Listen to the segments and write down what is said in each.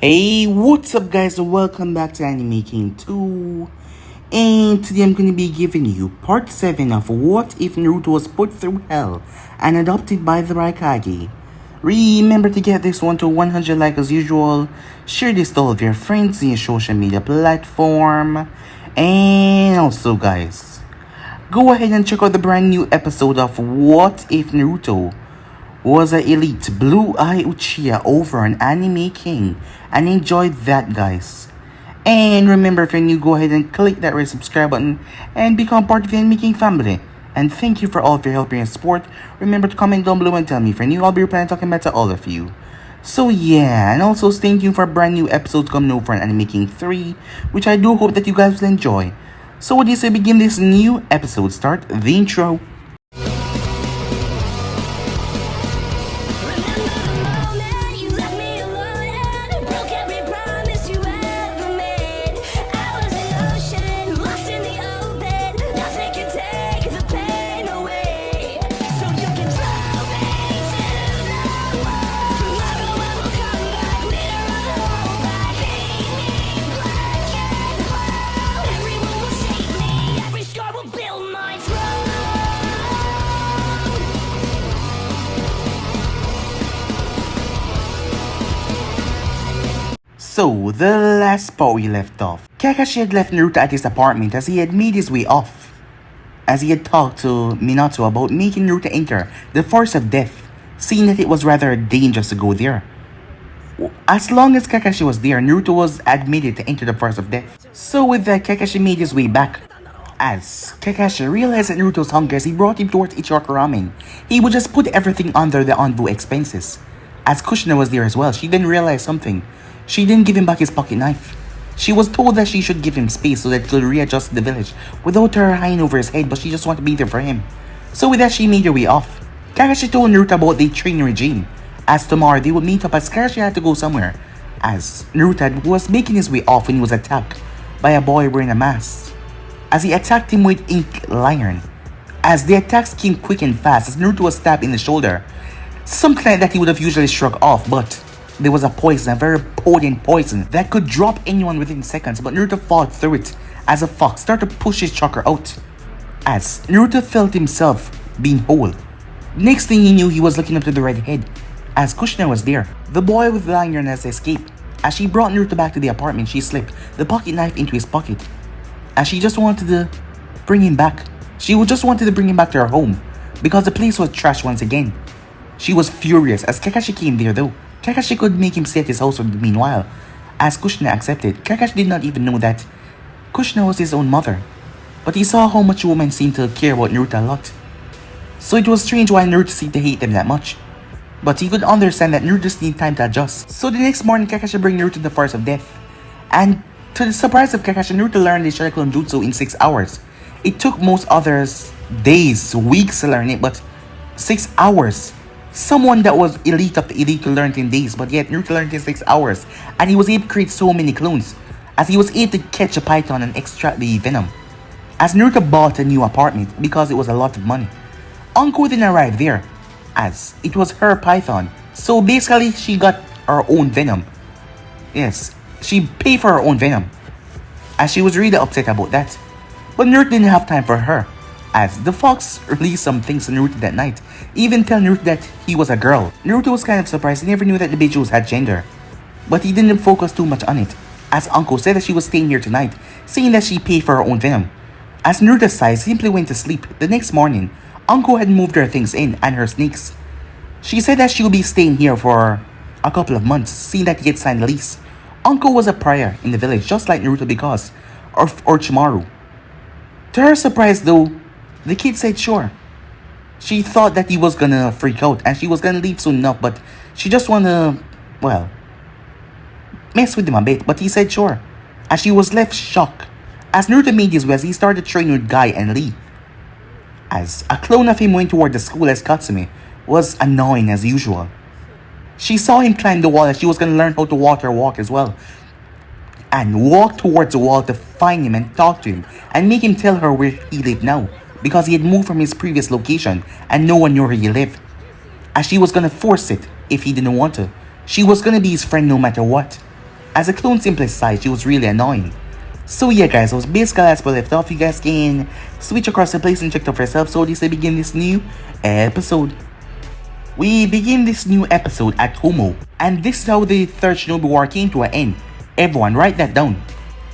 Hey, what's up guys, and welcome back to Anime King 2. And today I'm going to be giving you part 7 of What If Naruto Was Put Through Hell and Adopted by the Raikage. Remember to get this one to 100 likes as usual, share this to all of your friends in your social media platform, and also guys, go ahead and check out the brand new episode of What If Naruto Was an elite blue-eye Uchiha over an anime king, and enjoy that guys. And remember, if you're new, go ahead and click that red subscribe button and become part of the Anime King family. And thank you for all of your help and support. Remember to comment down below and tell me if you're new, I'll be replying and talking back to all of you. So yeah, and also stay tuned for a brand new episode coming over on Anime King 3, which I do hope that you guys will enjoy. So with this, I begin this new episode. Start the intro. So, the last part we left off, Kakashi had left Naruto at his apartment as he had made his way off. As he had talked to Minato about making Naruto enter the forest of death, seeing that it was rather dangerous to go there. As long as Kakashi was there, Naruto was admitted to enter the forest of death. So with that, Kakashi made his way back. As Kakashi realized that Naruto's hunger as he brought him towards Ichiraku Ramen, he would just put everything under the envoy expenses. As Kushina was there as well, she didn't realize something. She didn't give him back his pocket knife. She was told that she should give him space so that he could readjust the village without her hanging over his head, but she just wanted to be there for him. So with that, she made her way off. Kakashi told Naruto about the training regime, as tomorrow they would meet up as Kakashi had to go somewhere, as Naruto was making his way off when he was attacked by a boy wearing a mask, as he attacked him with ink iron. As the attacks came quick and fast, as Naruto was stabbed in the shoulder, something like that he would have usually struck off, but there was a poison, a very potent poison, that could drop anyone within seconds, but Naruto fought through it as a fox started to push his chakra out. As Naruto felt himself being whole. Next thing he knew, he was looking up to the red head, as Kushina was there. The boy with the iron has escaped. As she brought Naruto back to the apartment, she slipped the pocket knife into his pocket, as she just wanted to bring him back. She just wanted to bring him back to her home, because the place was trashed once again. She was furious as Kakashi came there though. Kakashi could make him stay at his house meanwhile, as Kushina accepted. Kakashi did not even know that Kushina was his own mother, but he saw how much women seemed to care about Naruto a lot. So it was strange why Naruto seemed to hate them that much, but he could understand that Naruto just needed time to adjust. So the next morning, Kakashi bring Naruto to the forest of death, and to the surprise of Kakashi, Naruto learned the Sharingan Jutsu in 6 hours. It took most others days, weeks to learn it, but 6 hours. Someone that was elite of the elite learned in days, but yet Naruto learned in 6 hours, and he was able to create so many clones, as he was able to catch a python and extract the venom. As Naruto bought a new apartment because it was a lot of money, Anko didn't arrive there, as it was her python, so basically she got her own venom. Yes, she paid for her own venom, as she was really upset about that. But Naruto didn't have time for her, as the fox released some things to Naruto that night, even telling Naruto that he was a girl. Naruto was kind of surprised. He never knew that the Bijous had gender, but he didn't focus too much on it, as Anko said that she was staying here tonight, saying that she paid for her own venom. As Naruto sighed, simply went to sleep. The next morning, Anko had moved her things in and her sneaks. She said that she would be staying here for a couple of months, seeing that he had signed a lease. Anko was a pariah in the village, just like Naruto because of Orochimaru. To her surprise though, the kid said sure. She thought that he was gonna freak out and she was gonna leave soon enough, but she just wanna, well, mess with him a bit, but he said sure. As she was left shocked, as Naruto made his way, as he started training with Guy and Lee. As a clone of him went toward the school, as Katsumi was annoying as usual. She saw him climb the wall as she was gonna learn how to water walk as well, and walk towards the wall to find him and talk to him and make him tell her where he lived now, because he had moved from his previous location and no one knew where he lived. As she was gonna force it if he didn't want to. She was gonna be his friend no matter what. As a clone simply sighed, she was really annoying. So yeah guys, that was basically as we left off. You guys can switch across the place and check it out for yourself. So this I begin this new episode. We begin this new episode at Kumo, and this is how the third Shinobi War came to an end. Everyone write that down.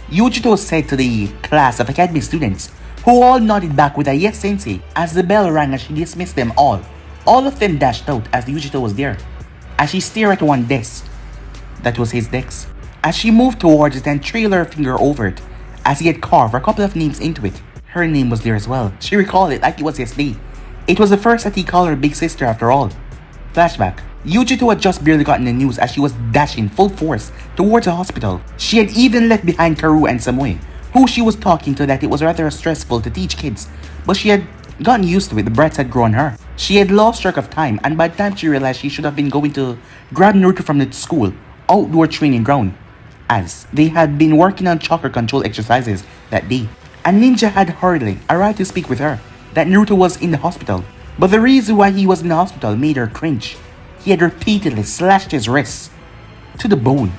Yujito said to the class of academy students, who all nodded back with a yes sensei as the bell rang and she dismissed them all. All of them dashed out as Yujito was there. As she stared at one desk, that was his desk. As she moved towards it and trailed her finger over it, as he had carved a couple of names into it. Her name was there as well. She recalled it like it was yesterday. It was the first that he called her big sister after all. Flashback. Yujito had just barely gotten the news as she was dashing full force towards the hospital. She had even left behind Karu and Samui, who she was talking to that it was rather stressful to teach kids, but she had gotten used to it. The brats had grown her. She had lost track of time, and by the time she realized she should have been going to grab Naruto from the school outdoor training ground, as they had been working on chakra control exercises that day. A ninja had hurriedly arrived to speak with her that Naruto was in the hospital, but the reason why he was in the hospital made her cringe. He had repeatedly slashed his wrists to the bone.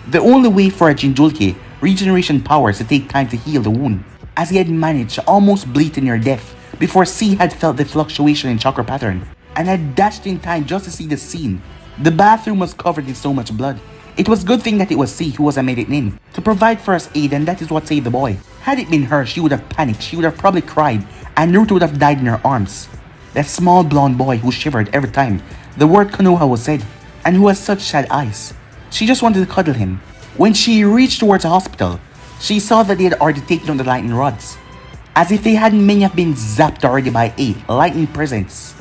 The only way for a Jinjulke regeneration powers to take time to heal the wound, as he had managed to almost bleed to near death before C had felt the fluctuation in chakra pattern and had dashed in time just to see the scene. The bathroom was covered in so much blood. It was a good thing that it was C who was a made it in to provide first aid, and that is what saved the boy. Had it been her, she would have panicked, she would have probably cried, and Naruto would have died in her arms. That small blonde boy who shivered every time the word Konoha was said, and who has such sad eyes. She just wanted to cuddle him. When she reached towards the hospital, she saw that they had already taken on the lightning rods. As if they hadn't, many have been zapped already by 8 lightning presents.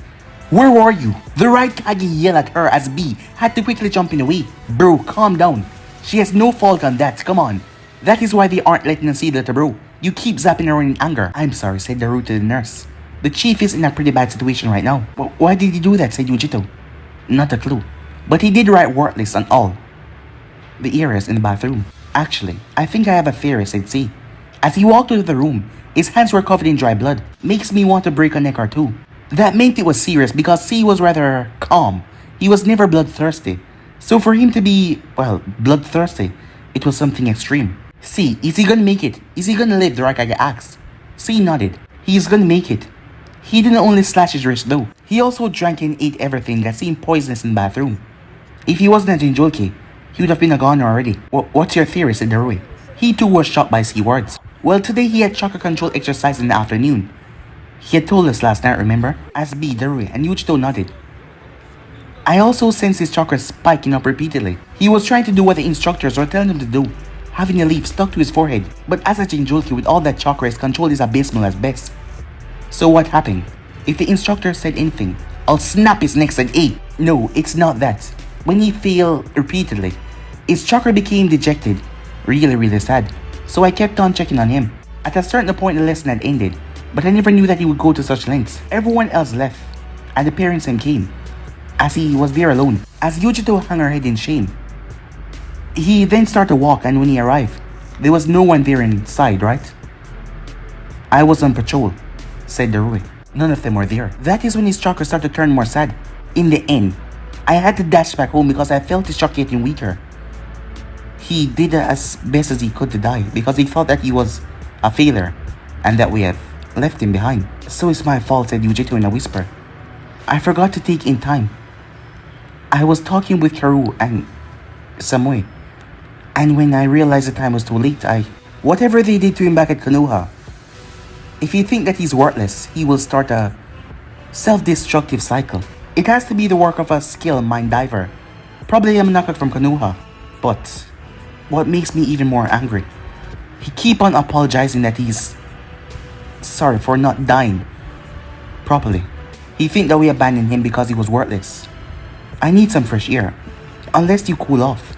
Where were you? The Raikage yelled at her as B had to quickly jump in the way. Bro, calm down. She has no fault on that, come on. That is why they aren't letting us see that, bro. You keep zapping her in anger. I'm sorry, said Naruto to the nurse. The chief is in a pretty bad situation right now. Why did he do that, said Yujito. Not a clue. But he did write word lists on all the areas in the bathroom. Actually, I think I have a theory, said C. As he walked into the room, his hands were covered in dry blood. Makes me want to break a neck or two. That meant it was serious because C was rather calm. He was never bloodthirsty. So for him to be, well, bloodthirsty, it was something extreme. C, is he gonna make it? Is he gonna live? The Raikage asked. C nodded. He's gonna make it. He didn't only slash his wrist though. He also drank and ate everything that seemed poisonous in the bathroom. If he wasn't a Jinjulke, he would have been a goner already. What's your theory, said Naruto. He too was shocked by C words. Well, today he had chakra control exercise in the afternoon. He had told us last night, remember? As B, Naruto, and Yujito nodded. I also sensed his chakras spiking up repeatedly. He was trying to do what the instructors were telling him to do, having a leaf stuck to his forehead. But as a Jinjulke with all that chakra, his control is abysmal at best. So what happened? If the instructor said anything, I'll snap his neck, said A. No, it's not that. When he failed repeatedly, his chakra became dejected. Really sad. So I kept on checking on him. At a certain point the lesson had ended, but I never knew that he would go to such lengths. Everyone else left, and the parents then came, as he was there alone. As Yujito hung her head in shame, he then started to walk, and when he arrived, there was no one there inside, right? I was on patrol, said Naruto. None of them were there. That is when his chakra started to turn more sad. In the end, I had to dash back home because I felt his chakra getting weaker. He did as best as he could to die because he thought that he was a failure and that we have left him behind. So it's my fault, said Yujito in a whisper. I forgot to take in time. I was talking with Karu and Samui, and when I realized the time was too late, whatever they did to him back at Konoha, if you think that he's worthless, he will start a self-destructive cycle. It has to be the work of a skilled mind diver, probably a knockout from Konoha. But what makes me even more angry, he keep on apologizing that he's sorry for not dying properly. He think that we abandoned him because he was worthless. I need some fresh air. Unless you cool off,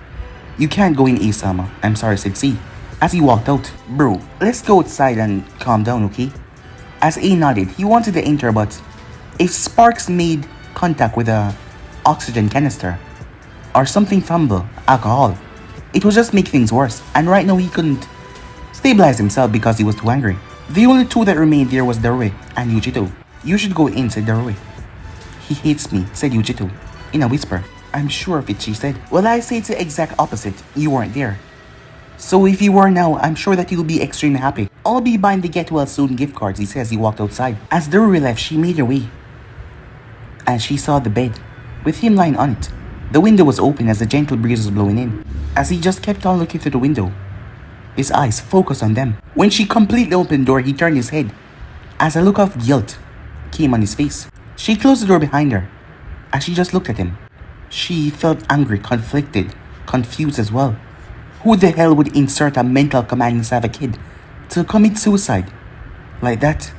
you can't go in, Isama. I'm sorry, said C. As he walked out. Bro, let's go outside and calm down, okay? As A nodded, he wanted to enter, but if Sparks made contact with a oxygen canister or something flammable, alcohol, it would just make things worse. And right now he couldn't stabilize himself because he was too angry. The only two that remained there was Darui and Yujito. You should go in, said Darui. He hates me, said Yujito, in a whisper. I'm sure of it, she said. Well, I say it's the exact opposite. You weren't there. So if you were now, I'm sure that you'll be extremely happy. I'll be buying the get well soon gift cards, he said as he walked outside. As Doruri left, she made her way. And she saw the bed, with him lying on it. The window was open as the gentle breeze was blowing in. As he just kept on looking through the window, his eyes focused on them. When she completely opened the door, he turned his head. As a look of guilt came on his face, she closed the door behind her. As she just looked at him, she felt angry, conflicted, confused as well. Who the hell would insert a mental command inside a kid to commit suicide like that?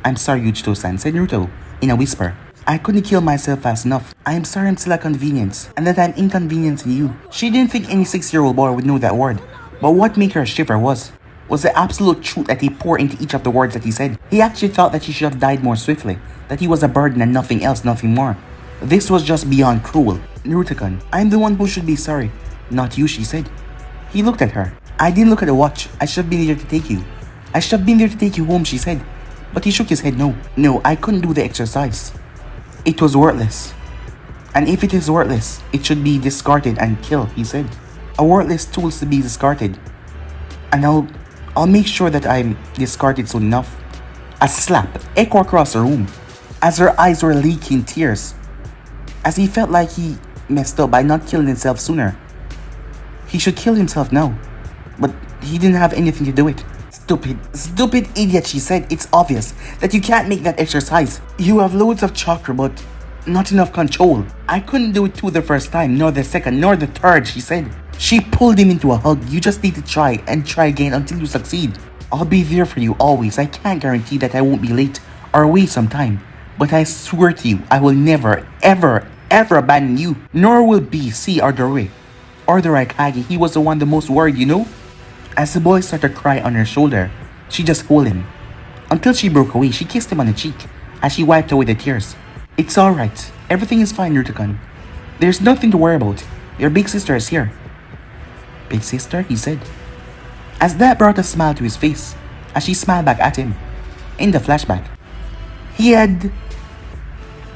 I'm sorry, Yujito-san, said Naruto in a whisper. I couldn't kill myself fast enough. I am sorry I'm still a convenience, and that I'm inconveniencing you. She didn't think any 6-year-old boy would know that word, but what made her shiver was the absolute truth that he poured into each of the words that he said. He actually thought that she should have died more swiftly, that he was a burden and nothing else, nothing more. This was just beyond cruel. Naruto-kun, I'm the one who should be sorry, not you, she said. He looked at her. I didn't look at the watch. I should have been there to take you. I should have been there to take you home, she said. But he shook his head no. No, I couldn't do the exercise. It was worthless. And if it is worthless, it should be discarded and killed, he said. A worthless tool to be discarded. And I'll make sure that I'm discarded soon enough. A slap echoed across the room as her eyes were leaking tears. As he felt like he messed up by not killing himself sooner. He should kill himself now. But he didn't have anything to do with. Stupid idiot, she said. It's obvious that you can't make that exercise. You have loads of chakra, but not enough control. I couldn't do it too the first time, nor the second, nor the third, she said. She pulled him into a hug. You just need to try and try again until you succeed. I'll be there for you always. I can't guarantee that I won't be late or away sometime. But I swear to you, I will never, ever, ever abandon you. Nor will B, C, or Doruri. Or the Raikage. He was the one the most worried, you know? As the boy started to cry on her shoulder, she just held him. Until she broke away, she kissed him on the cheek as she wiped away the tears. It's alright. Everything is fine, Naruto-kun. There's nothing to worry about. Your big sister is here. Big sister? He said. As that brought a smile to his face, as she smiled back at him. In the flashback, he had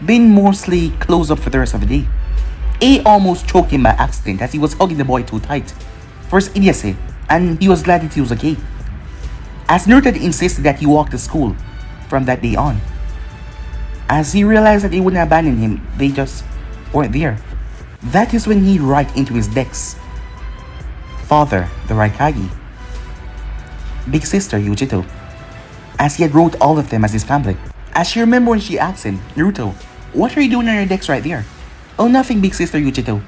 been mostly closed up for the rest of the day. A almost choked him by accident as he was hugging the boy too tight for his idiocy, and he was glad that he was okay. As Naruto insisted that he walk to school from that day on. As he realized that they wouldn't abandon him, they just weren't there. That is when he write into his decks. Father, the Raikage. Big sister, Yujito. As he had wrote all of them as his family. As she remembered when she asked him, Naruto, what are you doing on your decks right there? Oh, nothing, big sister Yujito.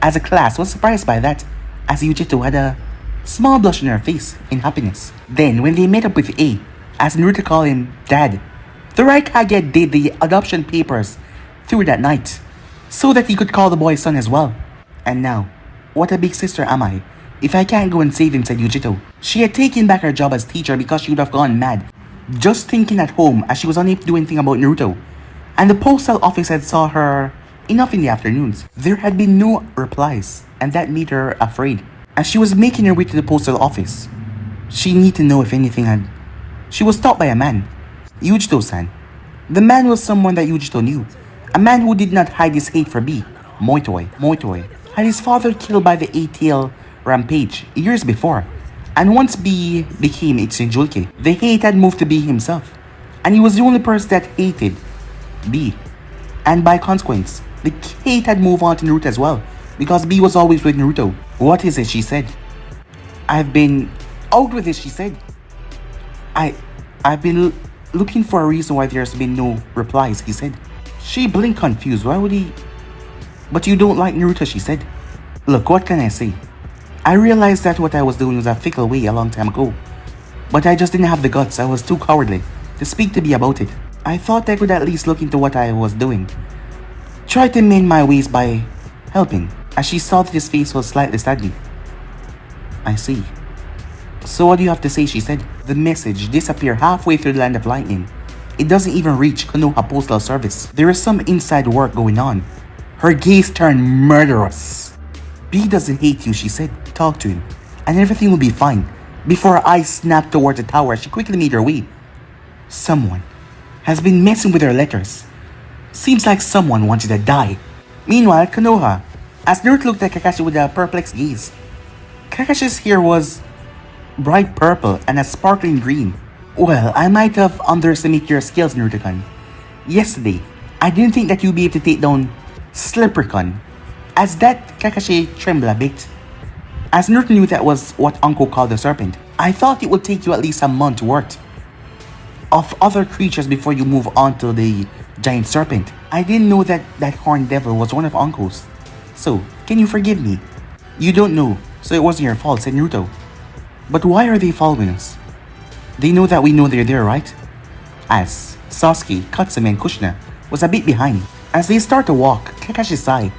As a class was surprised by that, as Yujito had a small blush on her face in happiness. Then, when they met up with A, as Naruto called him Dad, the Raikage did the adoption papers through that night, so that he could call the boy son as well. And now, what a big sister am I, if I can't go and save him, said Yujito. She had taken back her job as teacher because she would have gone mad, just thinking at home as she was unable to do anything about Naruto. And the postal office had saw her enough in the afternoons. There had been no replies, and that made her afraid. As she was making her way to the postal office, she needed to know if anything had... She was stopped by a man, Yujito-san. The man was someone that Yujito knew. A man who did not hide his hate for B, Moitoi, had his father killed by the ATL rampage years before. And once B became Itsunjulke, the hate had moved to B himself. And he was the only person that hated B. And by consequence, the hate had moved on to Naruto as well, because B was always with Naruto. What is it, she said. I've been out with it, she said. I've been looking for a reason why there's been no replies, he said. She blinked confused. Why would he... But you don't like Naruto, she said. Look, what can I say? I realized that what I was doing was a fickle way a long time ago. But I just didn't have the guts. I was too cowardly to speak to B about it. I thought I could at least look into what I was doing. Try to mend my ways by helping. As she saw that his face was slightly saddened. I see. So what do you have to say, she said. The message disappeared halfway through the land of lightning. It doesn't even reach Konoha Postal Service. There is some inside work going on. Her gaze turned murderous. B doesn't hate you, she said. Talk to him, and everything will be fine. Before her eyes snapped towards the tower, she quickly made her way. Someone has been messing with her letters. Seems like someone wanted to die. Meanwhile, Konoha, as Naruto looked at Kakashi with a perplexed gaze. Kakashi's hair was bright purple and a sparkling green. Well, I might have underestimated your skills, Naruto-kun. Yesterday, I didn't think that you'd be able to take down Slipper-kun. As that, Kakashi trembled a bit. As Naruto knew that was what Anko called the serpent, I thought it would take you at least a month worth of other creatures before you move on to the giant serpent. I didn't know that that horned devil was one of Anko's. So, can you forgive me? You don't know, so it wasn't your fault, said Naruto. But why are they following us? They know that we know they're there, right? As Sasuke, Katsumi, and Kushina was a bit behind. As they start to walk, Kakashi sighed.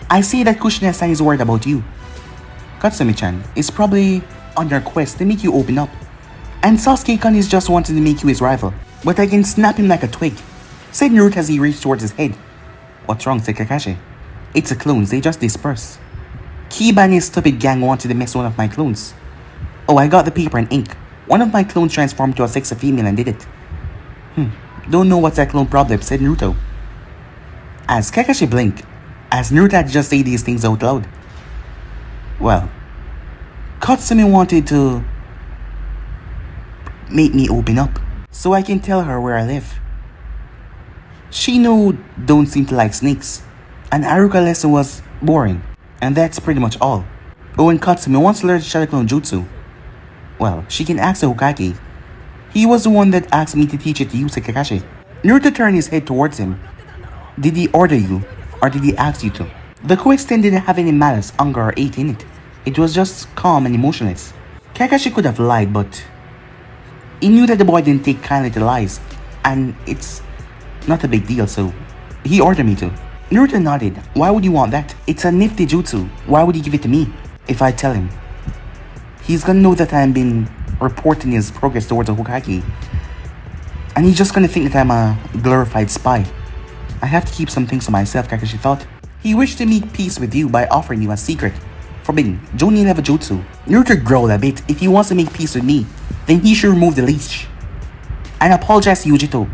I see that Kushina-san is worried about you. Katsumi-chan is probably on their quest to make you open up. And Sasuke-kun is just wanting to make you his rival. But I can snap him like a twig, said Naruto as he reached towards his head. What's wrong, said Kakashi. It's the clones, they just disperse. Kiba and his stupid gang wanted to mess one of my clones. Oh, I got the paper and ink. One of my clones transformed to a sexy female and did it. Don't know what's that clone problem, said Naruto. As Kakashi blinked, as Naruto had just said these things out loud. Well, Katsumi wanted to make me open up, so I can tell her where I live. Shino don't seem to like snakes. An Aruka lesson was boring, and that's pretty much all. Oh, and Katsumi wants to learn Shadow Clone Jutsu. Well, she can ask the Hokage. He was the one that asked me to teach it to you, said Kakashi. Naruto turned his head towards him. Did he order you, or did he ask you to? The question didn't have any malice, anger, or hate in it. It was just calm and emotionless. Kakashi could have lied, but he knew that the boy didn't take kindly to lies, and it's not a big deal, so he ordered me to. Naruto nodded. Why would you want that? It's a nifty jutsu. Why would he give it to me? If I tell him, he's gonna know that I've been reporting his progress towards the Hokage, and he's just gonna think that I'm a glorified spy. I have to keep some things to myself, Kakashi thought. He wished to make peace with you by offering you a secret, forbidden, Jonin level jutsu. Naruto growled a bit. If he wants to make peace with me, then he should remove the leash and apologize to Yujito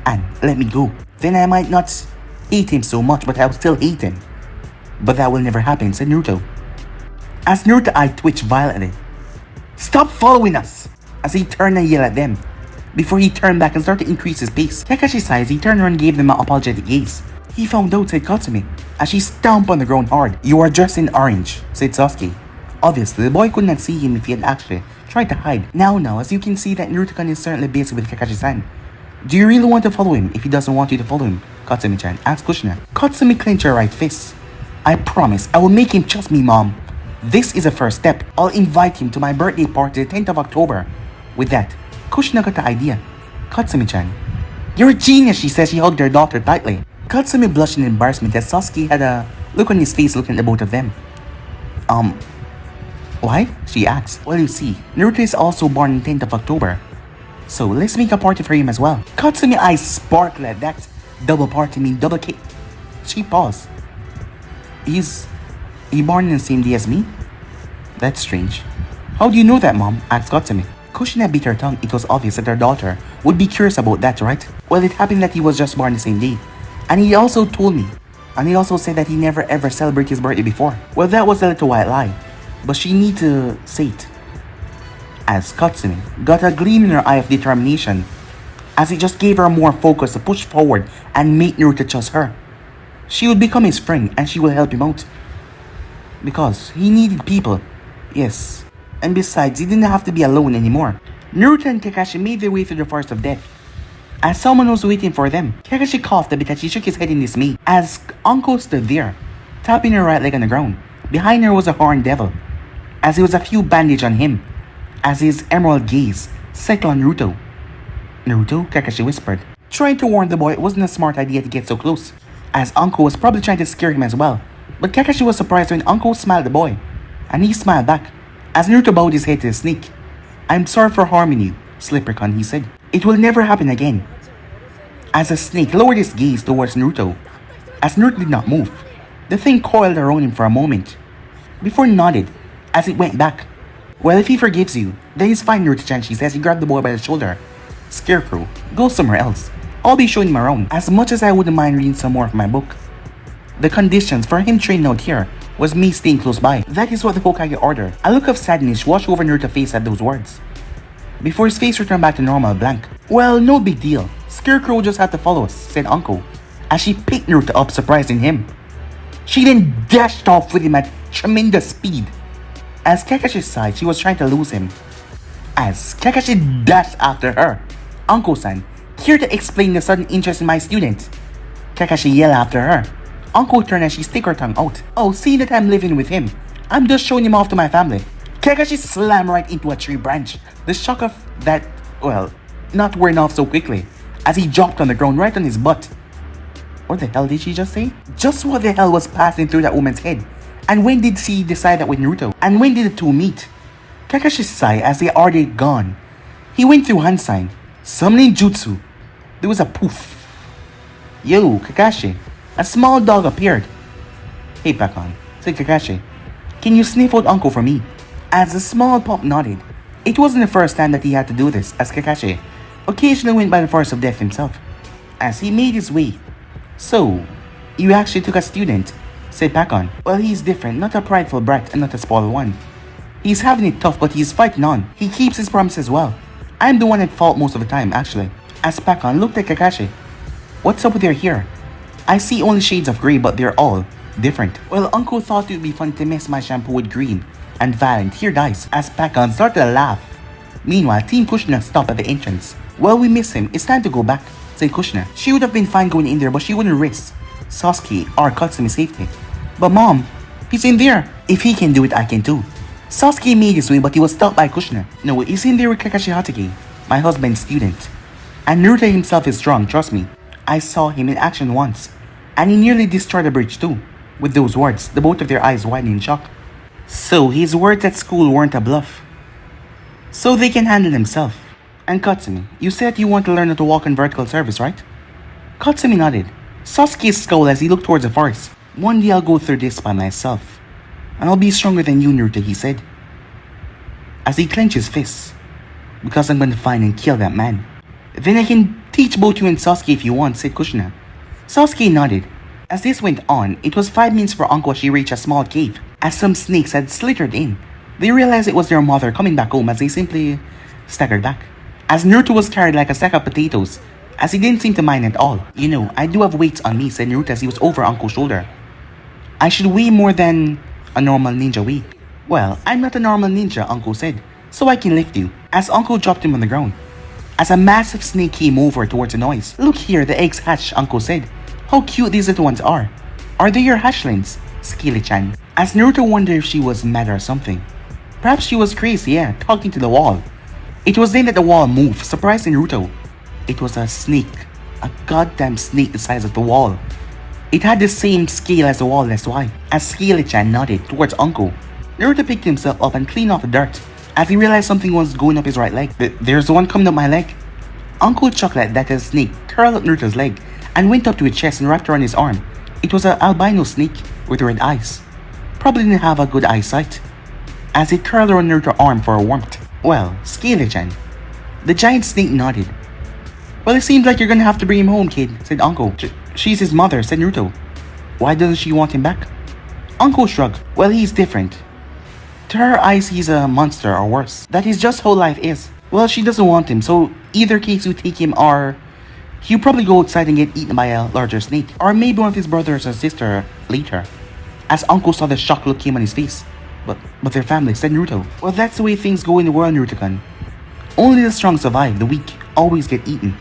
and let me go. Then I might not hate him so much, but I will still hate him. But that will never happen, said Naruto. As Naruto's eye twitched violently. Stop following us! As he turned and yelled at them, before he turned back and started to increase his pace. Kakashi sighed as he turned around and gave them an apologetic gaze. He found out, said Katsumi, as she stomped on the ground hard. You are dressed in orange, said Sasuke. Obviously, the boy could not see him if he had actually tried to hide. Now, as you can see that Naruto-kun is certainly busy with Kakashi-san. Do you really want to follow him if he doesn't want you to follow him? Katsumi-chan asked Kushina. Katsumi clenched her right fist. I promise, I will make him trust me, Mom. This is a first step. I'll invite him to my birthday party the 10th of October. With that, Kushina got the idea. Katsumi-chan, you're a genius, she said. She hugged her daughter tightly. Katsumi blushed in embarrassment as Sasuke had a look on his face looking at the both of them. Why? She asked. Well, you see, Naruto is also born on 10th of October. So let's make a party for him as well. Katsumi's eyes sparkled at that. Double party mean double cake. She paused. Is he born on the same day as me? That's strange. How do you know that, Mom? Asked Katsumi. Kushina bit her tongue. It was obvious that her daughter would be curious about that, right? Well, it happened that he was just born the same day. And he also told me. And he also said that he never ever celebrated his birthday before. Well, that was a little white lie. But she need to say it. As Katsumi got a gleam in her eye of determination, as it just gave her more focus to push forward and make Naruto trust her. She would become his friend and she will help him out. Because he needed people. Yes. And besides, he didn't have to be alone anymore. Naruto and Kakashi made their way through the forest of death. As someone was waiting for them, Kakashi coughed a bit as he shook his head in dismay. As Anko stood there, tapping her right leg on the ground. Behind her was a horned devil. As there was a few bandage on him. As his emerald gaze settled on Naruto. Naruto? Kakashi whispered. Trying to warn the boy it wasn't a smart idea to get so close, as Anko was probably trying to scare him as well. But Kakashi was surprised when Anko smiled at the boy, and he smiled back, as Naruto bowed his head to the snake. I'm sorry for harming you, Slipper-kun, he said. It will never happen again. As the snake lowered his gaze towards Naruto, as Naruto did not move, the thing coiled around him for a moment, before nodded, as it went back. Well, if he forgives you, then it's fine, Naruto-chan, she says. He grabbed the boy by the shoulder. Scarecrow, go somewhere else. I'll be showing him around. As much as I wouldn't mind reading some more of my book. The conditions for him training out here was me staying close by. That is what the Hokage ordered. A look of sadness washed over Naruto's face at those words, before his face returned back to normal blank. Well, no big deal. Scarecrow just had to follow us, said Anko, as she picked Naruto up, surprising him. She then dashed off with him at tremendous speed. As Kakashi sighed, she was trying to lose him. As Kakashi dashed after her, Anko-san, here to explain the sudden interest in my student. Kakashi yelled after her. Anko turned and she stuck her tongue out. Oh, seeing that I'm living with him, I'm just showing him off to my family. Kakashi slammed right into a tree branch. The shock of that, well, not wearing off so quickly, as he dropped on the ground right on his butt. What the hell did she just say? Just what the hell was passing through that woman's head? And when did she decide that with Naruto? And when did the two meet? Kakashi sighed as they already gone. He went through hand sign, summoning jutsu. There was a poof. Yo, Kakashi. A small dog appeared. Hey, Pakon, said Kakashi. Can you sniff out Anko for me? As the small pup nodded. It wasn't the first time that he had to do this, as Kakashi occasionally went by the force of death himself. As he made his way. So, you actually took a student, said Pakon. Well, he's different, not a prideful brat and not a spoiled one. He's having it tough, but he's fighting on. He keeps his promises well. I'm the one at fault most of the time, actually. As Pakon looked at Kakashi. What's up with your hair? I see only shades of grey, but they're all different. Well, Uncle thought it would be fun to mix my shampoo with green and valiant. Here dies. As Pakon started to laugh. Meanwhile, Team Kushina stopped at the entrance. Well, we miss him. It's time to go back, said Kushina. She would have been fine going in there, but she wouldn't risk Sasuke or Katsumi's safety. But Mom, he's in there. If he can do it, I can too. Sasuke made his way, but he was stopped by Kushina. No, he's in there with Kakashi Hatake, my husband's student. And Naruto himself is strong, trust me. I saw him in action once. And he nearly destroyed the bridge too. With those words, the both of their eyes widened in shock. So his words at school weren't a bluff. So they can handle himself. And Katsumi, you said you want to learn how to walk in vertical service, right? Katsumi nodded. Sasuke scowled as he looked towards the forest. One day I'll go through this by myself. And I'll be stronger than you, Naruto, he said. As he clenched his fists. Because I'm going to find and kill that man. Then I can teach both you and Sasuke if you want, said Kushina. Sasuke nodded. As this went on, it was 5 minutes for Anko as she reached a small cave. As some snakes had slithered in, they realized it was their mother coming back home as they simply staggered back. As Naruto was carried like a sack of potatoes, as he didn't seem to mind at all. You know, I do have weights on me, said Naruto as he was over Anko's shoulder. I should weigh more than a normal ninja weigh. Well, I'm not a normal ninja, Anko said, so I can lift you. As Anko dropped him on the ground. As a massive snake came over towards the noise. Look here, the eggs hatched, Anko said. How cute these little ones are. Are they your hatchlings? Skilly-chan. As Naruto wondered if she was mad or something. Perhaps she was crazy, yeah, talking to the wall. It was then that the wall moved, surprising Naruto. It was a snake. A goddamn snake the size of the wall. It had the same scale as the wall, that's why. As Skilly-chan nodded towards Anko, Naruto picked himself up and cleaned off the dirt. As he realized something was going up his right leg. There's one coming up my leg. Uncle chuckled at that as a snake curled up Naruto's leg and went up to his chest and wrapped around his arm. It was an albino snake with red eyes. Probably didn't have a good eyesight. As it curled around Naruto's arm for warmth. Well, Skilly-chan. The giant snake nodded. Well, it seems like you're gonna have to bring him home, kid, said Anko. She's his mother, said Naruto. Why doesn't she want him back? Anko shrugged. Well, he's different. To her eyes, he's a monster or worse. That is just how life is. Well, she doesn't want him, so either case you take him or he'll probably go outside and get eaten by a larger snake. Or maybe one of his brothers or sister later. As Anko saw the shocked look came on his face. But their family, said Naruto. Well, that's the way things go in the world, Naruto-kun. Only the strong survive, the weak always get eaten.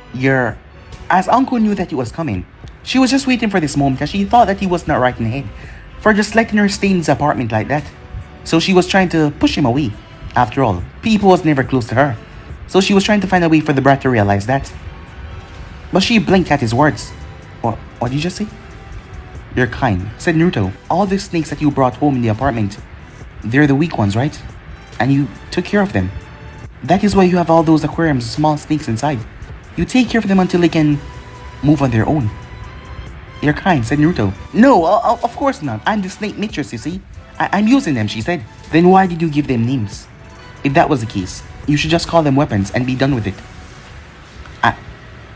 As Anko knew that it was coming, she was just waiting for this moment as she thought that he was not right in the head for just letting her stay in his apartment like that. So she was trying to push him away. After all, people was never close to her. So she was trying to find a way for the brat to realize that. But she blinked at his words. What did you just say? You're kind, said Naruto. All the snakes that you brought home in the apartment, they're the weak ones, right? And you took care of them. That is why you have all those aquariums of small snakes inside. You take care of them until they can move on their own. You're kind, said Naruto. No, of course not. I'm the snake mistress, you see. I'm using them, she said. Then why did you give them names? If that was the case, you should just call them weapons and be done with it.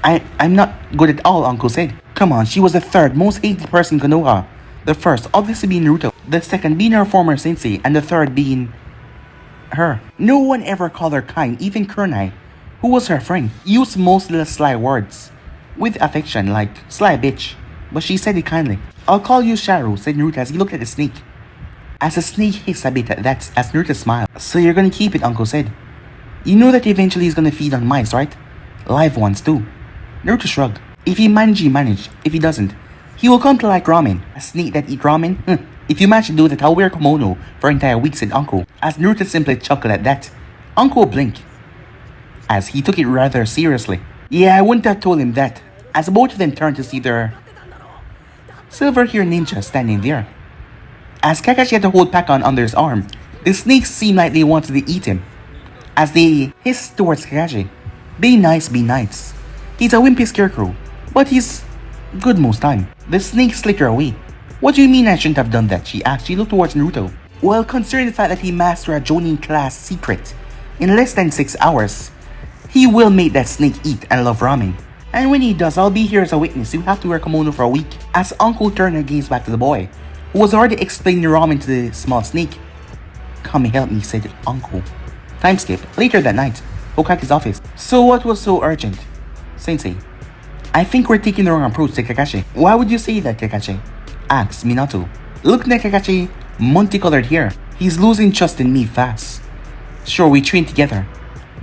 I'm not good at all, Uncle said. Come on, she was the third most hated person in Konoha. The first obviously being Naruto, the second being her former sensei, and the third being her. No one ever called her kind, even Kurenai, who was her friend, used most little sly words with affection like sly bitch, but she said it kindly. I'll call you Sharu, said Naruto as he looked at the snake. As the snake hissed a bit at that as Naruto smiled. So you're gonna keep it, Anko said. You know that eventually he's gonna feed on mice, right? Live ones too. Naruto shrugged. If he manage, he manage. If he doesn't, he will come to like ramen. A snake that eat ramen? If you manage to do that, I'll wear kimono for an entire week, said Anko. As Naruto simply chuckled at that. Anko blinked, as he took it rather seriously. Yeah, I wouldn't have told him that, as both of them turned to see their silver-haired ninja standing there. As Kakashi had the whole pack on under his arm, the snakes seemed like they wanted to eat him. As they hissed towards Kakashi. Be nice, be nice. He's a wimpy scarecrow, but he's good most time. The snake slicked her away. What do you mean I shouldn't have done that? She asked. She looked towards Naruto. Well, considering the fact that he mastered a Jonin class secret in less than 6 hours, he will make that snake eat and love ramen. And when he does, I'll be here as a witness. You have to wear kimono for a week. As Uncle turned her gaze back to the boy, who was already explaining the ramen to the small snake. Come help me, said Uncle. Time skip. Later that night, Hokage's office. So what was so urgent? Sensei, I think we're taking the wrong approach, said Kakashi. Why would you say that, Kakashi? Asked Minato. Looking at Kakashi, multicolored hair. He's losing trust in me fast. Sure, we trained together,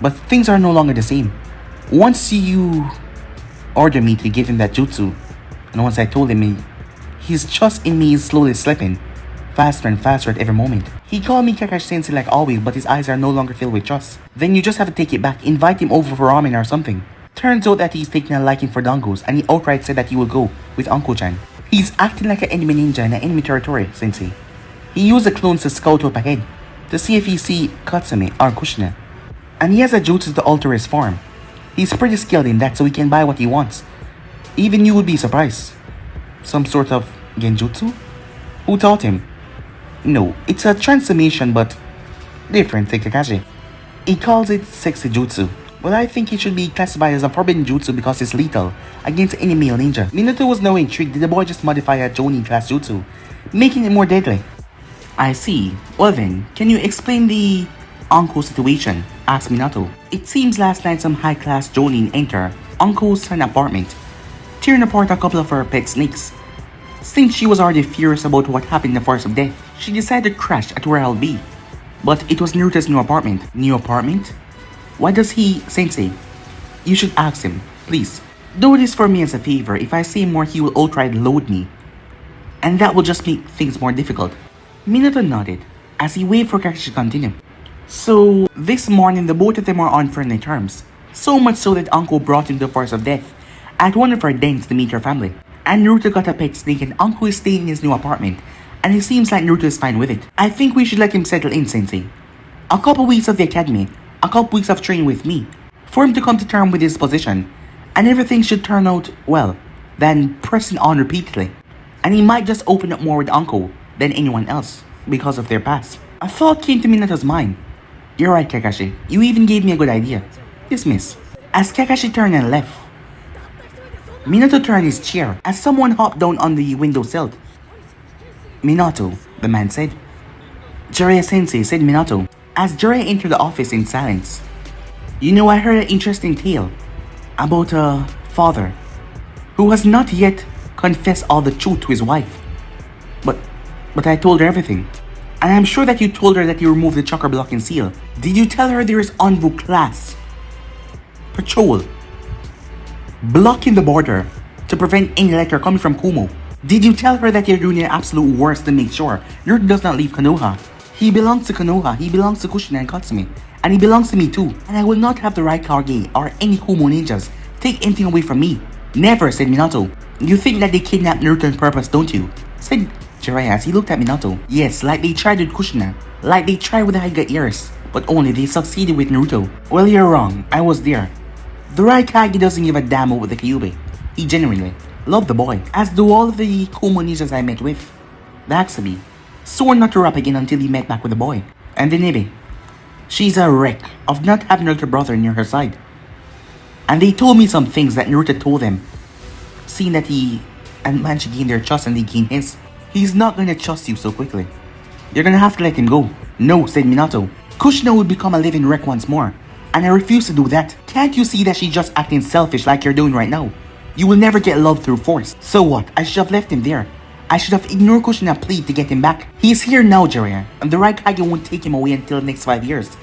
but things are no longer the same. Once you ordered me to give him that jutsu, and once I told him his trust in me is slowly slipping, faster and faster at every moment. He called me Kakashi-sensei like always, but his eyes are no longer filled with trust. Then you just have to take it back, invite him over for ramen or something. Turns out that he's taking a liking for dongos, and he outright said that he will go with Anko-chan. He's acting like an enemy ninja in an enemy territory, Sensei. He used the clones to scout up ahead, to see if he see Katsumi or Kushina. And he has a jutsu to alter his form. He's pretty skilled in that, so he can buy what he wants. Even you would be surprised. Some sort of genjutsu? Who taught him? No, it's a transformation, but different, said Kakashi. He calls it sexy jutsu. But I think it should be classified as a forbidden jutsu because it's lethal against any male ninja. Minato was now intrigued. Did the boy just modify a Jonin class jutsu, making it more deadly? I see. Well then, can you explain the Anko situation? Asked Minato. It seems last night some high-class Jonin entered Anko's apartment, tearing apart a couple of her pet snakes. Since she was already furious about what happened in the Forest of Death, she decided to crash at where I'll be. But it was Naruto's new apartment. New apartment? Why does he, Sensei? You should ask him, please. Do this for me as a favor. If I say more, he will outright load me. And that will just make things more difficult. Minato nodded as he waited for Kakashi to continue. So, this morning the both of them are on friendly terms. So much so that Anko brought him to the Forest of Death at one of her dens to meet her family. And Naruto got a pet snake and Anko is staying in his new apartment. And it seems like Naruto is fine with it. I think we should let him settle in, Sensei. A couple weeks of the academy, a couple weeks of training with me, for him to come to terms with his position, and everything should turn out well, than pressing on repeatedly. And he might just open up more with Anko than anyone else, because of their past. A thought came to Minato's mind. You're right, Kakashi. You even gave me a good idea. Dismiss. As Kakashi turned and left, Minato turned his chair as someone hopped down on the windowsill. Minato, the man said. Jiraiya-sensei, said Minato, as Jiraiya entered the office in silence. You know, I heard an interesting tale about a father who has not yet confessed all the truth to his wife. But I told her everything. And I'm sure that you told her that you removed the chakra blocking seal. Did you tell her there is envoy class patrol blocking the border to prevent any letter coming from Kumo? Did you tell her that you're doing your absolute worst to make sure Naruto does not leave Konoha? He belongs to Konoha, he belongs to Kushina and Katsumi, and he belongs to me too. And I will not have the Raikage or any Kumo ninjas take anything away from me. Never, said Minato. You think that they kidnapped Naruto on purpose, don't you? Said Jiraiya as he looked at Minato. Yes, like they tried with Kushina, like they tried with the Hokage ears, but only they succeeded with Naruto. Well, you're wrong, I was there. The Raikage doesn't give a damn about the Kyuubi. He genuinely loved the boy, as do all of the Kumo ninjas I met with. The Aksabi swore not to rap again until he met back with the boy. And the Nibi, she's a wreck of not having another brother near her side. And they told me some things that Naruto told them, seeing that he and managed to gain their trust and they gained his. He's not gonna trust you so quickly. You're gonna have to let him go. No, said Minato. Kushina would become a living wreck once more. And I refuse to do that. Can't you see that she's just acting selfish like you're doing right now? You will never get love through force. So what? I should have left him there. I should have ignored Kushina's plea to get him back. He's here now, Jiraiya, and the Raikage won't take him away until the next 5 years.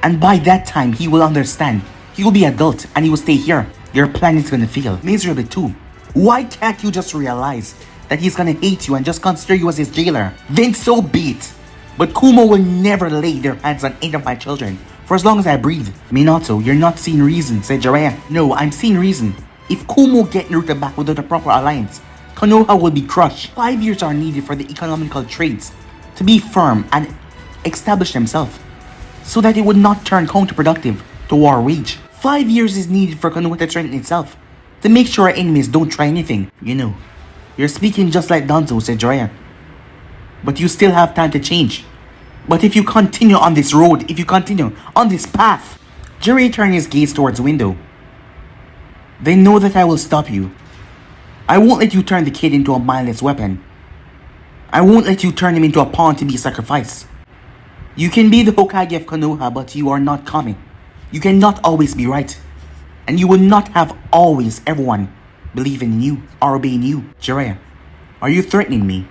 And by that time, he will understand. He will be adult, and he will stay here. Your plan is gonna fail, miserably too. Why can't you just realize that he's gonna hate you and just consider you as his jailer? Then so be it. But Kumo will never lay their hands on any of my children, for as long as I breathe. Minato, you're not seeing reason, said Jiraiya. No, I'm seeing reason. If Kumo get Naruto back without a proper alliance, Konoha will be crushed. 5 years are needed for the economical trades to be firm and establish themselves, so that it would not turn counterproductive to war wage. 5 years is needed for Konoha to strengthen itself, to make sure our enemies don't try anything. You know, you're speaking just like Danzo, said Jiraiya. But you still have time to change. But if you continue on this road, if you continue on this path, Jiraiya turned his gaze towards the window. Then know that I will stop you. I won't let you turn the kid into a mindless weapon. I won't let you turn him into a pawn to be sacrificed. You can be the Hokage of Konoha, but you are not Kami. You cannot always be right. And you will not have always everyone believing in you or obeying you. Jiraiya, are you threatening me?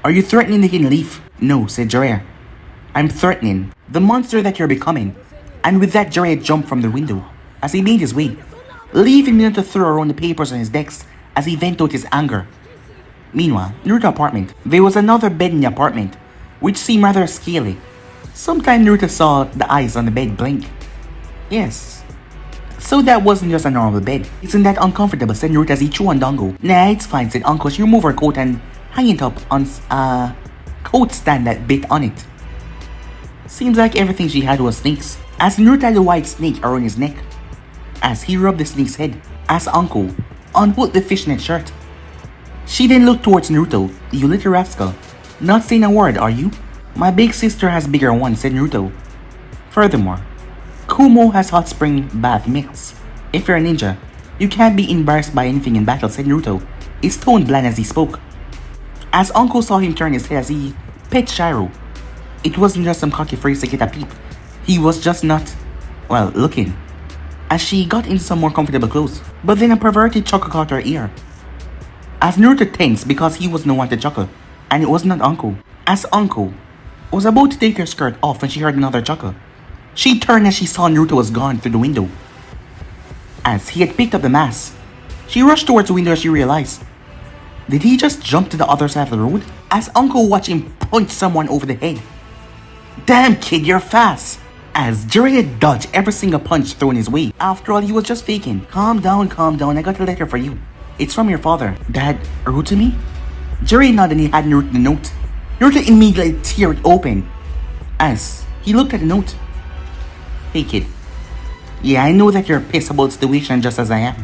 Are you threatening the Hidden Leaf? No, said Jiraiya. I'm threatening the monster that you're becoming. And with that, Jiraiya jumped from the window as he made his way, leaving Minato to throw around the papers on his desk as he vented out his anger. Meanwhile, Naruto's apartment. There was another bed in the apartment, which seemed rather scaly. Sometimes Naruto saw the eyes on the bed blink. Yes. So that wasn't just a normal bed. Isn't that uncomfortable, said Naruto as he threw on Dango. Nah, it's fine, said Anko. She removed her coat and hung it up on a coat stand that bit on it. Seems like everything she had was snakes. As Naruto had a white snake around his neck, as he rubbed the snake's head, as Anko unhooked the fishnet shirt. She then looked towards Naruto. You little rascal. Not saying a word, are you? My big sister has bigger ones, said Naruto. Furthermore, Kumo has hot spring bath mix. If you're a ninja, you can't be embarrassed by anything in battle, said Naruto, his tone bland as he spoke. As Anko saw him turn his head as he pet Shiro, it wasn't just some cocky phrase to get a peep. He was just not, well, looking. As she got into some more comfortable clothes, but then a perverted chuckle caught her ear. As Naruto tensed because he was no one to chuckle, and it was not Anko. As Anko was about to take her skirt off when she heard another chuckle, she turned as she saw Naruto was gone through the window. As he had picked up the mask, she rushed towards the window as she realized. Did he just jump to the other side of the road? As Anko watched him punch someone over the head. Damn kid, you're fast! As Jiraiya dodged every single punch thrown his way. After all, he was just faking. Calm down, I got a letter for you. It's from your father. Dad, wrote to me? Jiraiya nodded and he had Naruto the note. Naruto immediately teared it open as he looked at the note. Hey kid. Yeah, I know that you're pissed about the situation just as I am.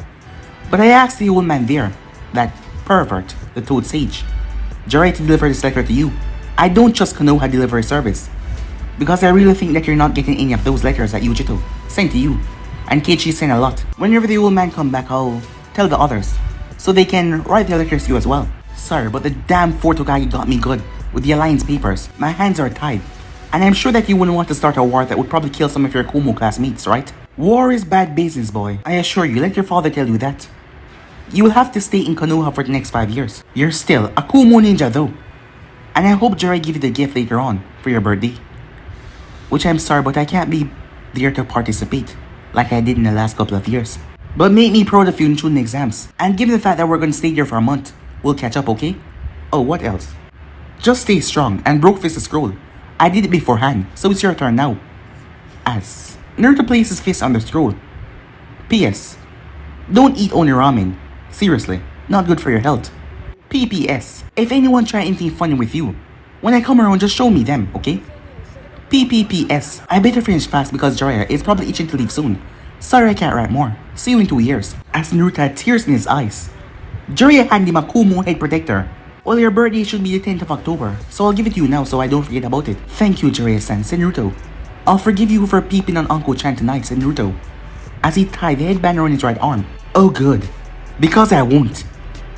But I asked the old man there, that pervert, the Toad Sage, Jiraiya to deliver this letter to you. I don't trust Konoha delivery service, because I really think that you're not getting any of those letters that Yujito sent to you. And Keiichi sent a lot. Whenever the old man come back, I'll tell the others, so they can write their letters to you as well. Sorry, but the damn fourth Hokage got me good with the alliance papers. My hands are tied. And I'm sure that you wouldn't want to start a war that would probably kill some of your Kumo classmates, right? War is bad business, boy. I assure you, let your father tell you that. You will have to stay in Konoha for the next 5 years. You're still a Kumo ninja though. And I hope Jiraiya give you the gift later on for your birthday. Which I'm sorry, but I can't be there to participate like I did in the last couple of years. But make me proud of you in student exams. And given the fact that we're gonna stay here for a month, we'll catch up, okay? Oh, what else? Just stay strong and broke fist the scroll. I did it beforehand, so it's your turn now. As Naruto placed his fist on the scroll. P.S. Don't eat only ramen. Seriously, not good for your health. P.P.S. If anyone try anything funny with you, when I come around, just show me them, okay? P.P.P.S. I better finish fast because Jiraiya is probably itching to leave soon. Sorry I can't write more. See you in 2 years. As Naruto had tears in his eyes, Jiraiya handed him a Kumo head protector. Well, your birthday should be the 10th of October, so I'll give it to you now so I don't forget about it. Thank you, Jiraiya-san, said Naruto. I'll forgive you for peeping on Anko-chan tonight, said Naruto, as he tied the headband around his right arm. Oh good, because I won't.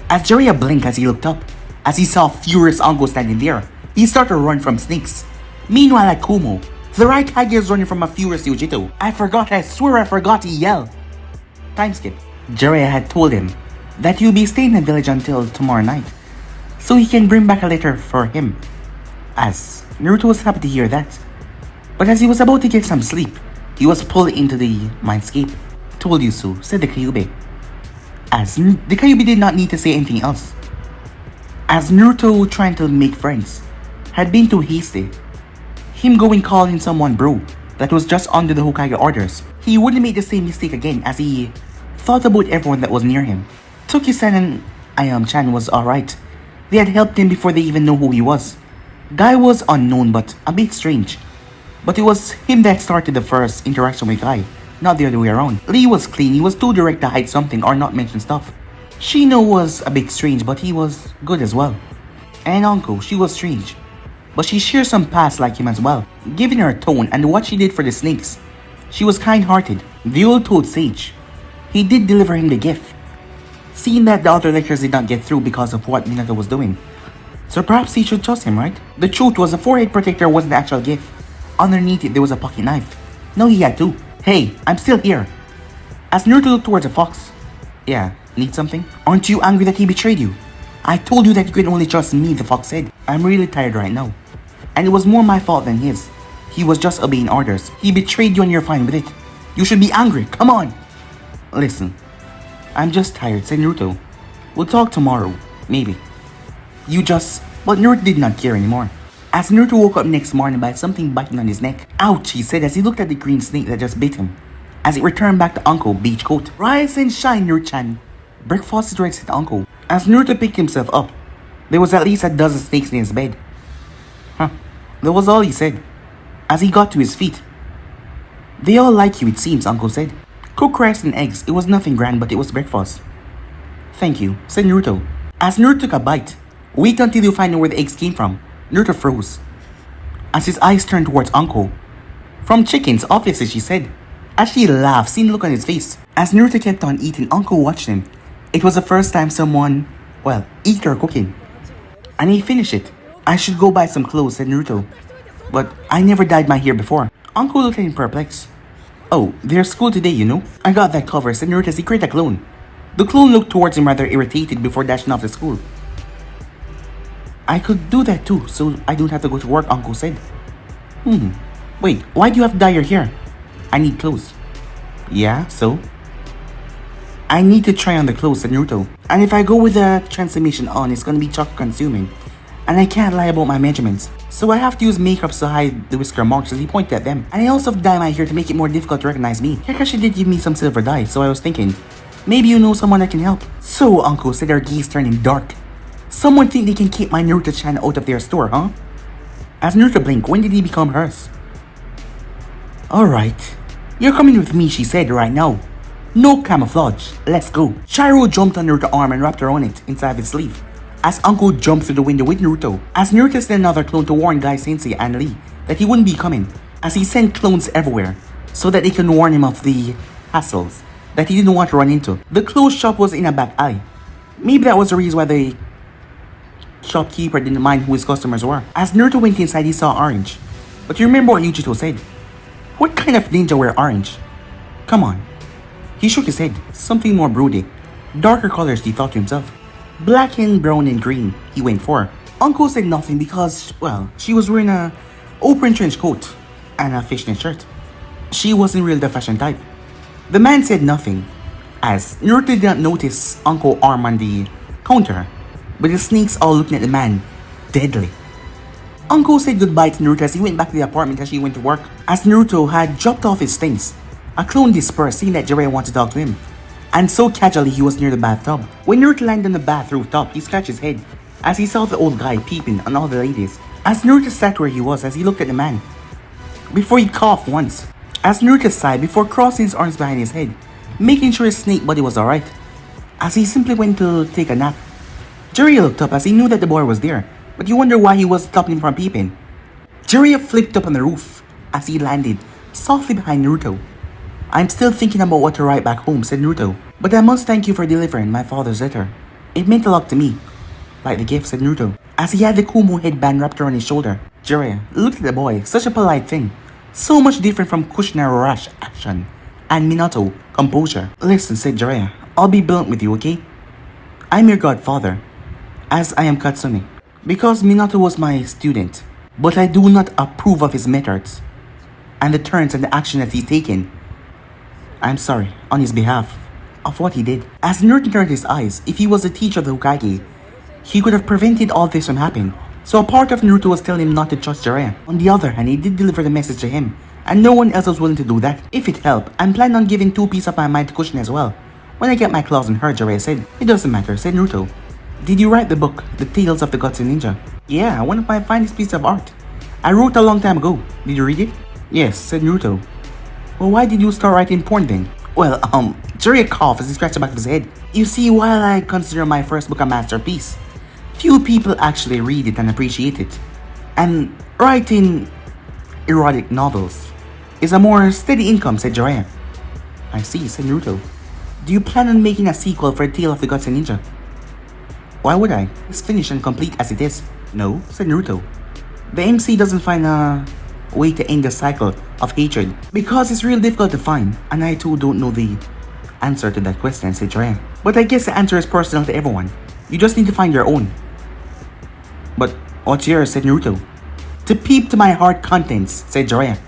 As Jiraiya blinked as he looked up, As he saw furious Anko standing there, he started to run from snakes. Meanwhile at Kumo, the Raikage is running from a furious Dojutsu. I swear I forgot, he yelled. Time skip. Jiraiya had told him that he'll be staying in the village until tomorrow night, so he can bring back a letter for him. As Naruto was happy to hear that, but as he was about to get some sleep, he was pulled into the mindscape. Told you so, said the Kyuubi. As the Kyuubi did not need to say anything else. As Naruto trying to make friends had been too hasty, him going calling someone bro that was just under the Hokage orders, he wouldn't make the same mistake again as he thought about everyone that was near him. Toki-san and Ayam-chan was alright. They had helped him before they even know who he was. Guy was unknown but a bit strange. But it was him that started the first interaction with Guy, not the other way around. Lee was clean, he was too direct to hide something or not mention stuff. Shino was a bit strange but he was good as well. And Anko, she was strange, but she shares some past like him as well. Given her tone and what she did for the snakes, she was kind-hearted. The old toad sage, he did deliver him the gift, seeing that the other lectures did not get through because of what Minato was doing. So perhaps he should trust him, right? The truth was the forehead protector wasn't the actual gift. Underneath it there was a pocket knife. No, he had two. Hey, I'm still here. As Naruto looked towards the fox. Yeah, need something? Aren't you angry that he betrayed you? I told you that you can only trust me, the fox said. I'm really tired right now. And it was more my fault than his. He was just obeying orders. He betrayed you and you're fine with it. You should be angry, come on! Listen, I'm just tired, said Naruto. We'll talk tomorrow, maybe. But Naruto did not care anymore. As Naruto woke up next morning by something biting on his neck. Ouch, he said as he looked at the green snake that just bit him. As it returned back to Anko, beach coat. Rise and shine, Naruto-chan. Breakfast is ready, said Anko. As Naruto picked himself up, there was at least a dozen snakes in his bed. That was all he said. As he got to his feet. They all like you, it seems, Anko said. Cooked rice and eggs, it was nothing grand but it was breakfast. Thank you, said Naruto. As Naruto took a bite. Wait until you find out where the eggs came from. Naruto froze. As his eyes turned towards Anko. From chickens, obviously, she said. As she laughed, seeing the look on his face. As Naruto kept on eating, Anko watched him. It was the first time someone, eat her cooking. And he finished it. I should go buy some clothes, said Naruto. But I never dyed my hair before. Anko looked at him perplexed. Oh, there's school today, you know? I got that cover, said Naruto as he created a clone. The clone looked towards him rather irritated before dashing off to school. I could do that too, so I don't have to go to work, Anko said. Wait, why do you have to dye your hair? I need clothes. Yeah, so? I need to try on the clothes, said Naruto. And if I go with the transformation on, it's gonna be chocolate consuming. And I can't lie about my measurements. So I have to use makeup to hide the whisker marks as he pointed at them. And I also have to dye my hair to make it more difficult to recognize me. Kakashi did give me some silver dye, so I was thinking, maybe you know someone that can help. So, Anko said, her gaze turning dark. Someone think they can keep my Naruto-chan out of their store, huh? As Naruto blinked, when did he become hers? Alright. You're coming with me, she said, right now. No camouflage. Let's go. Shiro jumped on Naruto's arm and wrapped around it inside his sleeve. As Anko jumped through the window with Naruto. As Naruto sent another clone to warn Guy Sensei and Lee that he wouldn't be coming. As he sent clones everywhere so that they can warn him of the hassles that he didn't want to run into. The clothes shop was in a back alley. Maybe that was the reason why the shopkeeper didn't mind who his customers were. As Naruto went inside, he saw Orange. But you remember what Yujito said? What kind of ninja wear orange? Come on. He shook his head. Something more broody. Darker colors, he thought to himself. Black and brown and green, he went for. Anko said nothing because, she was wearing a open trench coat and a fishnet shirt. She wasn't really the fashion type. The man said nothing, as Naruto did not notice Anko's arm on the counter, but the snakes all looking at the man, deadly. Anko said goodbye to Naruto as he went back to the apartment as she went to work. As Naruto had dropped off his things, a clone dispersed, seeing that Jiraiya wanted to talk to him. And so casually he was near the bathtub. When Naruto landed on the bath rooftop, he scratched his head as he saw the old guy peeping on all the ladies. As Naruto sat where he was as he looked at the man, before he coughed once. As Naruto sighed before crossing his arms behind his head, making sure his snake body was alright, as he simply went to take a nap. Jiraiya looked up as he knew that the boy was there, but he wondered why he was stopping him from peeping. Jiraiya flipped up on the roof as he landed softly behind Naruto. I'm still thinking about what to write back home, said Naruto. But I must thank you for delivering my father's letter. It meant a lot to me. Like the gift, said Naruto, as he had the Kumo headband wrapped around his shoulder. Jiraiya looked at the boy, such a polite thing. So much different from Kushina rash action and Minato composure. Listen, said Jiraiya, I'll be blunt with you, okay? I'm your godfather, as I am Katsumi, because Minato was my student, but I do not approve of his methods and the turns and the action that he's taken. I'm sorry, on his behalf, of what he did. As Naruto turned his eyes, if he was the teacher of the Hokage, he could have prevented all this from happening. So a part of Naruto was telling him not to trust Jiraiya. On the other hand, he did deliver the message to him, and no one else was willing to do that. If it helped, I'm planning on giving 2 pieces of my mind to Kushina as well. When I get my claws on her, Jiraiya said. It doesn't matter, said Naruto. Did you write the book, The Tales of the Gods and Ninja? Yeah, one of my finest pieces of art. I wrote a long time ago. Did you read it? Yes, said Naruto. Well, why did you start writing porn then? Well, Jiraiya coughed as he scratched the back of his head. You see, while I consider my first book a masterpiece, few people actually read it and appreciate it. And writing erotic novels is a more steady income, said Jiraiya. I see, said Naruto. Do you plan on making a sequel for A Tale of the Gods and Ninja? Why would I? It's finished and complete as it is. No, said Naruto. The MC doesn't find a way to end the cycle of hatred because it's real difficult to find, and I too don't know the answer to that question, said Jiraiya. But I guess the answer is personal to everyone. You just need to find your own. But what's yours, said Naruto. To peep to my heart contents, said Jiraiya.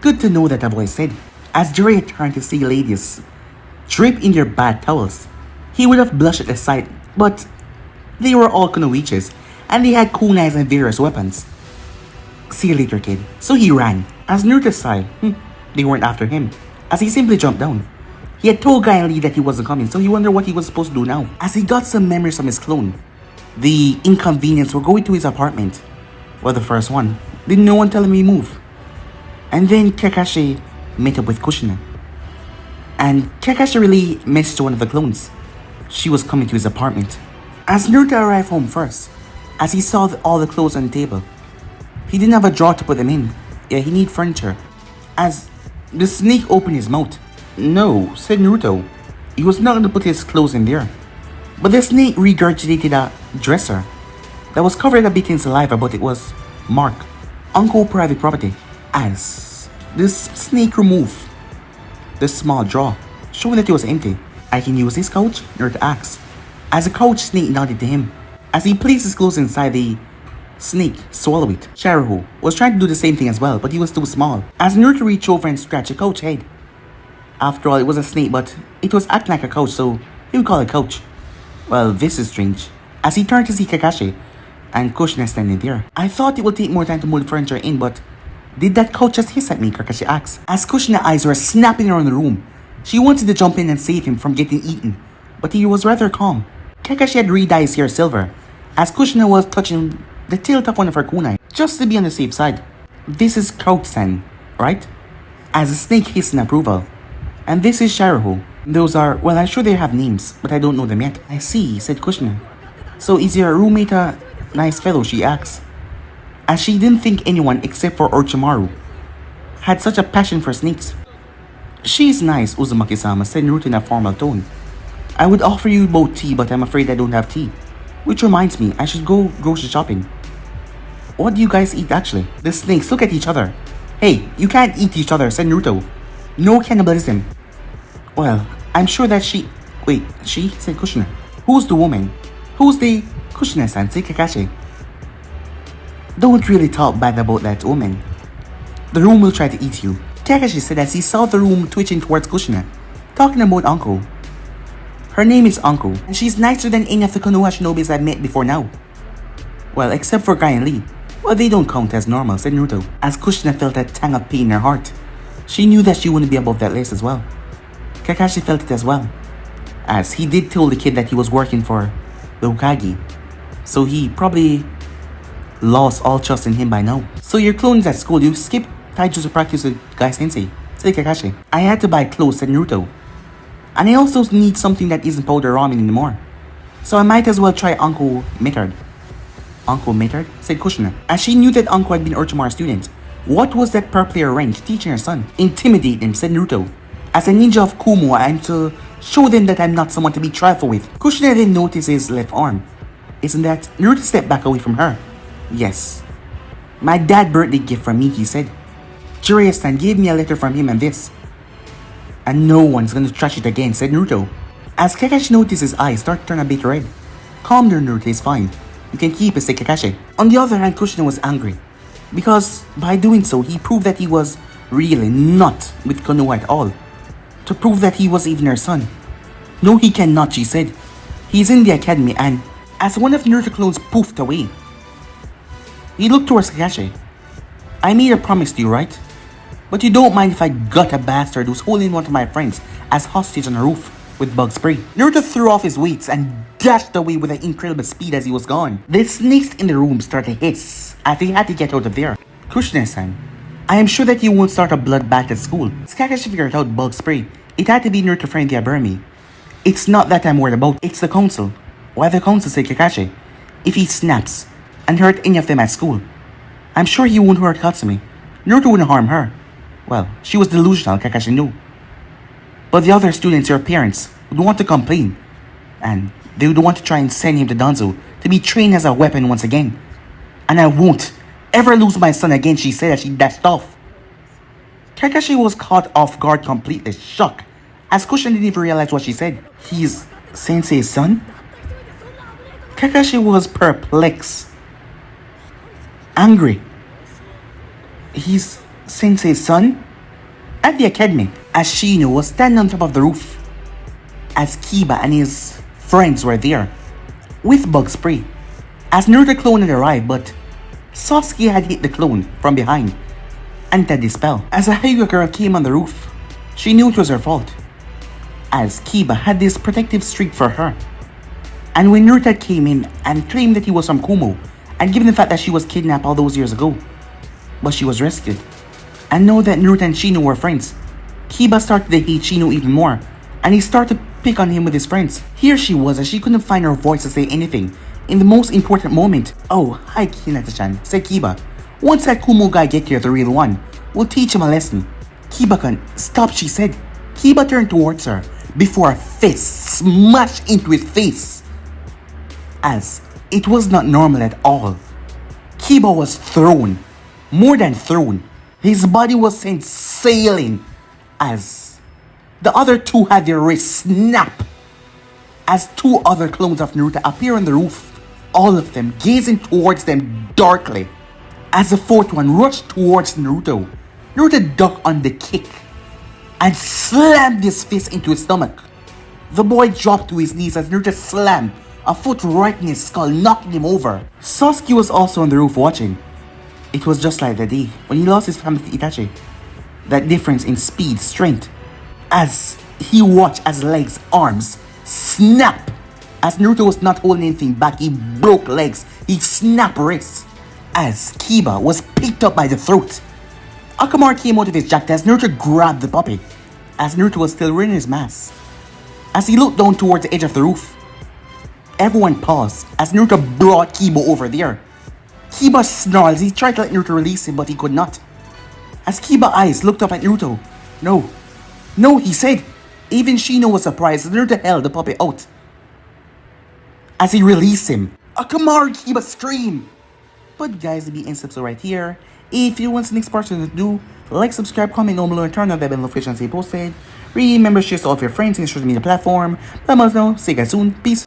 Good to know that, the boy said, as Jiraiya turned to see ladies draped in their bath towels. He would have blushed at the sight, but they were all kunoichis, and they had kunais and various weapons. See you later, kid. So he ran. As Naruto sighed, they weren't after him, as he simply jumped down. He had told Guy and Lee that he wasn't coming, so he wondered what he was supposed to do now. As he got some memories from his clone, the inconvenience were going to his apartment. Well, the first one. Didn't no one tell him he moved? And then Kakashi met up with Kushina. And Kakashi really messaged one of the clones. She was coming to his apartment. As Naruto arrived home first, as he saw all the clothes on the table, he didn't have a drawer to put them in. Yeah, he needed furniture. As the snake opened his mouth. No, said Naruto. He was not going to put his clothes in there. But the snake regurgitated a dresser that was covered a bit in saliva, but it was marked Anko private property. As this snake removed the small drawer, showing that it was empty. I can use this couch? Naruto asked. As the couch snake nodded to him. As he placed his clothes inside, the snake swallowed it. Sharahu was trying to do the same thing as well, but he was too small. As Naruto reached over and scratched the couch head. After all, it was a snake, but it was acting like a couch, so he would call it couch. Well, this is strange. As he turned to see Kakashi and Kushina standing there. I thought it would take more time to move the furniture in, but did that couch just hiss at me? Kakashi asked. As Kushina's eyes were snapping around the room, she wanted to jump in and save him from getting eaten, but he was rather calm. Kakashi had re-dyed his hair silver, as Kushina was touching the tilt of one of her kunai, just to be on the safe side. This is Couch-san, right? As the snake hissed in approval. And this is Sharahu. Those are, well, I'm sure they have names, but I don't know them yet. I see, said Kushina. So is your roommate a nice fellow, she asked. As she didn't think anyone except for Orochimaru had such a passion for snakes. She's nice, Uzumaki-sama, said Naruto in a formal tone. I would offer you both tea, but I'm afraid I don't have tea. Which reminds me, I should go grocery shopping. What do you guys eat actually? The snakes look at each other. Hey, you can't eat each other, said Naruto. No cannibalism. Well, I'm sure that she... Wait, she? Said Kushina. Who's the woman? Who's the... Kushina-san, said Kakashi. Don't really talk bad about that woman. The room will try to eat you. Kakashi said as he saw the room twitching towards Kushina, talking about Anko. Her name is Anko, and she's nicer than any of the Konoha shinobis I've met before now. Well, except for Guy and Lee. Well, they don't count as normal, said Naruto, as Kushina felt a tang of pain in her heart. She knew that she wouldn't be above that list as well. Kakashi felt it as well, as he did tell the kid that he was working for the Hokage, so he probably lost all trust in him by now. So your clone is at school, you skipped taijutsu practice with Guy Sensei, said Kakashi. I had to buy clothes, said Naruto. And I also need something that isn't powder ramen anymore. So I might as well try Anko method. Anko method? Said Kushina, as she knew that Anko had been Orochimaru's student. What was that purple hair range teaching her son? Intimidate him, said Naruto. As a ninja of Kumo, I'm to show them that I'm not someone to be trifled with. Kushina then noticed his left arm. Isn't that? Naruto stepped back away from her. Yes. My dad birthday gift from me, he said. Jiraiya-san gave me a letter from him and this. And no one's gonna trash it again, said Naruto. As Kakashi noticed his eyes start to turn a bit red. Calm down, Naruto, it's fine. You can keep it, said Kakashi. On the other hand, Kushina was angry. Because by doing so, he proved that he was really not with Konoha at all. To prove that he was even her son. No, he cannot, she said. He's in the academy and as one of Naruto's clones poofed away, he looked towards Kakashi. I made a promise to you, right? But you don't mind if I got a bastard who's holding one of my friends as hostage on the roof with bug spray. Naruto threw off his weights and dashed away with an incredible speed as he was gone. The snakes in the room started to hiss as he had to get out of there. Kushina-san, I am sure that you won't start a bloodbath at school. As Kakashi figured out bug spray, it had to be Naruto friend Yaburami. It's not that I'm worried about, it's the council. Why the council, said Kakashi? If he snaps and hurt any of them at school, I'm sure he won't hurt Katsumi. Naruto wouldn't harm her. Well, she was delusional, Kakashi knew. But the other students, her parents, would want to complain. And they would want to try and send him to Danzo to be trained as a weapon once again. And I won't ever lose my son again, she said as she dashed off. Kakashi was caught off guard, completely shocked, as Kushina didn't even realize what she said. He's Sensei's son? Kakashi was perplexed. Angry. He's Sensei's son? At the academy, as Shino was standing on top of the roof, as Kiba and his friends were there, with bug spray, as Naruto clone had arrived, but Sasuke had hit the clone from behind and that dispel. As a Hyuga girl came on the roof, she knew it was her fault, as Kiba had this protective streak for her. And when Naruto came in and claimed that he was from Kumo, and given the fact that she was kidnapped all those years ago, but she was rescued, and know that Naruto and Shino were friends, Kiba started to hate Shino even more, and he started to pick on him with his friends. Here she was as she couldn't find her voice to say anything in the most important moment. Oh, hi Hinata-chan, said Kiba. Once that Kumo guy gets here, the real one, we'll teach him a lesson. Kiba-kun, stop, she said. Kiba turned towards her before a fist smashed into his face. As it was not normal at all. Kiba was thrown, more than thrown. His body was sent sailing as the other two had their wrists snap. As two other clones of Naruto appear on the roof, all of them gazing towards them darkly. As the fourth one rushed towards Naruto, Naruto ducked on the kick and slammed his fist into his stomach. The boy dropped to his knees as Naruto slammed a foot right in his skull, knocking him over. Sasuke was also on the roof watching. It was just like the day when he lost his family to Itachi. That difference in speed, strength. As he watched as legs, arms snap. As Naruto was not holding anything back, he broke legs, he snapped wrists. As Kiba was picked up by the throat. Akamaru came out of his jacket as Naruto grabbed the puppy. As Naruto was still wearing his mask. As he looked down towards the edge of the roof, everyone paused as Naruto brought Kiba over there. Kiba snarled as he tried to let Naruto release him, but he could not. As Kiba's eyes looked up at Naruto, no, he said. Even Shino was surprised as Naruto held the puppy out. As he released him, Akamaru Kiba screamed. But guys, the end steps are right here. If you want the next person to do, like, subscribe, comment down below, and turn on the bell notifications to stay posted. Remember, share to all of your friends and social media platform. Let us know. See you guys soon. Peace.